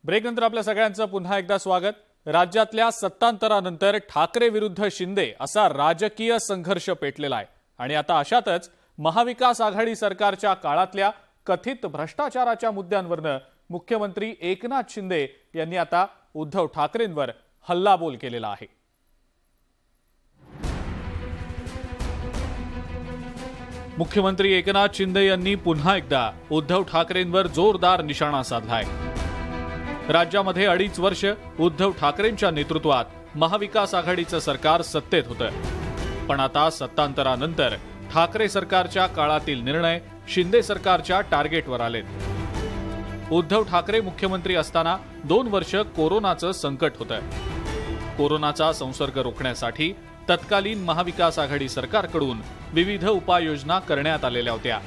ब्रेकनंतर आपल्या सगळ्यांचं पुन्हा एकदा स्वागत। राज्यातल्या सत्तांतरानंतर ठाकरे विरुद्ध शिंदे असा राजकीय संघर्ष पेटलेला आहे आणि आता अशातच महाविकास आघाडी सरकारच्या काळातल्या कथित भ्रष्टाचाराच्या मुद्द्यांवरनं मुख्यमंत्री एकनाथ शिंदे यांनी आता उद्धव ठाकरेंवर हल्लाबोल केलेला आहे। मुख्यमंत्री एकनाथ शिंदे यांनी पुन्हा एकदा उद्धव ठाकरेंवर जोरदार निशाणा साधलाय। राज्यामध्ये 2.5 वर्ष उद्धव ठाकरेंच्या नेतृत्वात महाविकास आघाडीचं सरकार सत्तेत होतं, पण आता सत्तांतरानंतर ठाकरे सरकारच्या काळातील निर्णय शिंदे सरकारच्या टार्गेटवर आलेत। उद्धव ठाकरे मुख्यमंत्री असताना 2 वर्ष कोरोनाचं संकट होतं। कोरोनाचा संसर्ग रोखण्यासाठी तत्कालीन महाविकास आघाडी सरकारकडून विविध उपाययोजना करण्यात आलेल्या होत्या,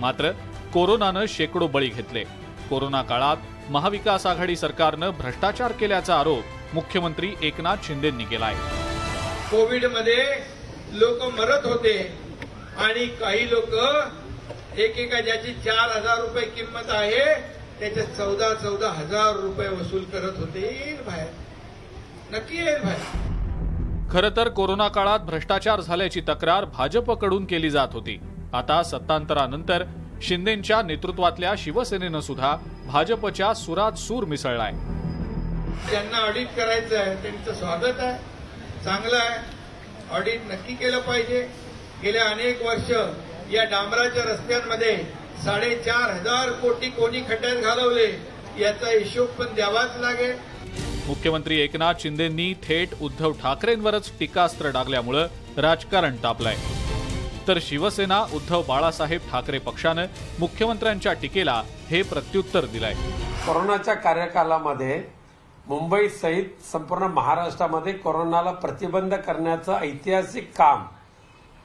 मात्र कोरोनानं शेकडो बळी घेतले। कोरोना काळात महाविकास आघाडी सरकारनं भ्रष्टाचार केल्याचा आरोप मुख्यमंत्री एकनाथ शिंदेंनी केलाय। कोविड मध्ये लोक मरत होते आणि काही लोक एकेका ज्याची 4,000 रुपये किंमत आहे त्याचे 14,000 हजार रुपये वसूल करत होते। येईल बाहेर, नक्की येईल बाहेर। खरं तर कोरोना काळात भ्रष्टाचार झाल्याची तक्रार भाजपकडून केली जात होती। आता सत्तांतरानंतर शिंदेंच्या नेतृत्वातल्या शिवसेनेनं सुद्धा भाजपच्या सुरात सूर मिसळलाय। ज्यांना ऑडिट करायचं आहे त्यांचं स्वागत आहे, चांगलं आहे, ऑडिट नक्की केलं पाहिजे। गेल्या अनेक वर्ष या डांबराच्या रस्त्यांमध्ये 4,500 कोटी कोणी खड्ड्यात घालवले याचा हिशोब पण द्यावाच लागेल। मुख्यमंत्री एकनाथ शिंदेंनी थेट उद्धव ठाकरेंवरच टीकास्त्र डागल्यामुळे राजकारण तापलंय, तर शिवसेना उद्धव बाळासाहेब ठाकरे पक्षानं मुख्यमंत्र्यांच्या टीकेला हे प्रत्युत्तर दिलंय। कोरोनाच्या कार्यकालामध्ये मुंबई सहित संपूर्ण महाराष्ट्रामध्ये कोरोनाला प्रतिबंध करण्याचं ऐतिहासिक काम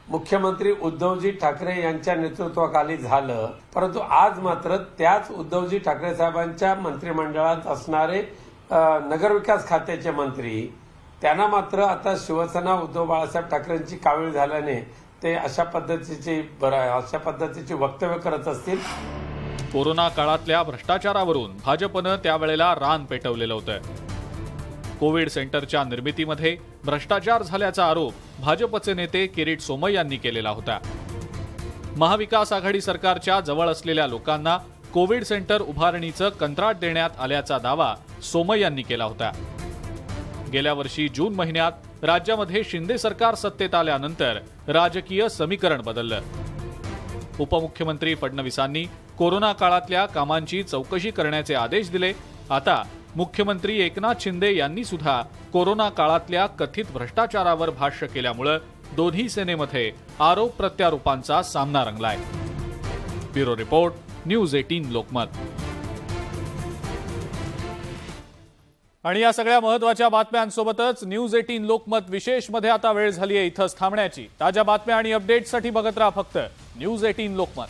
मुख्यमंत्री उद्धवजी ठाकरे यांच्या नेतृत्वाखाली झालं, परंतु आज मात्र त्याच उद्धवजी ठाकरे साहेबांच्या मंत्रिमंडळात असणारे नगरविकास खात्याचे मंत्री त्यांना मात्र आता शिवसेना उद्धव बाळासाहेब ठाकरेंची कावीळ झाल्याने ते अशा पद्धतीची वक्तव्य करत असतील। कोरोना काळातल्या भ्रष्टाचारावरून भाजपनं त्यावेळेला रान पेटवलेलं होतं। कोविड सेंटरच्या निर्मितीमध्ये भ्रष्टाचार झाल्याचा आरोप भाजपचे नेते किरीट सोमय्या यांनी केलेला होता। महाविकास आघाडी सरकारच्या जवळ असलेल्या लोकांना कोविड सेंटर उभारणीचं कंत्राट देण्यात आल्याचा दावा सोमय्या यांनी केला होता। गेल्या वर्षी जून महिन्यात राज्यामध्ये शिंदे सरकार सत्तेत आल्यानंतर राजकीय समीकरण बदललं। उपमुख्यमंत्री फडणवीसांनी कोरोना काळातल्या कामांची चौकशी करण्याचे आदेश दिले। आता मुख्यमंत्री एकनाथ शिंदे यांनी सुद्धा कोरोना काळातल्या कथित भ्रष्टाचारावर भाष्य केल्यामुळे दोन्ही सेनेमध्ये आरोप प्रत्यारोपांचा सामना रंगलाय। Bureau report, news 18 Lokmat. आणि या सगळ्या महत्त्वाच्या बातम्यांसोबतच न्यूज 18 लोकमत विशेष मध्ये आता वेळ झाली आहे इथंच थांबण्याची। ताज्या बातम्या आणि अपडेट्ससाठी बघत राहा फक्त न्यूज 18 लोकमत।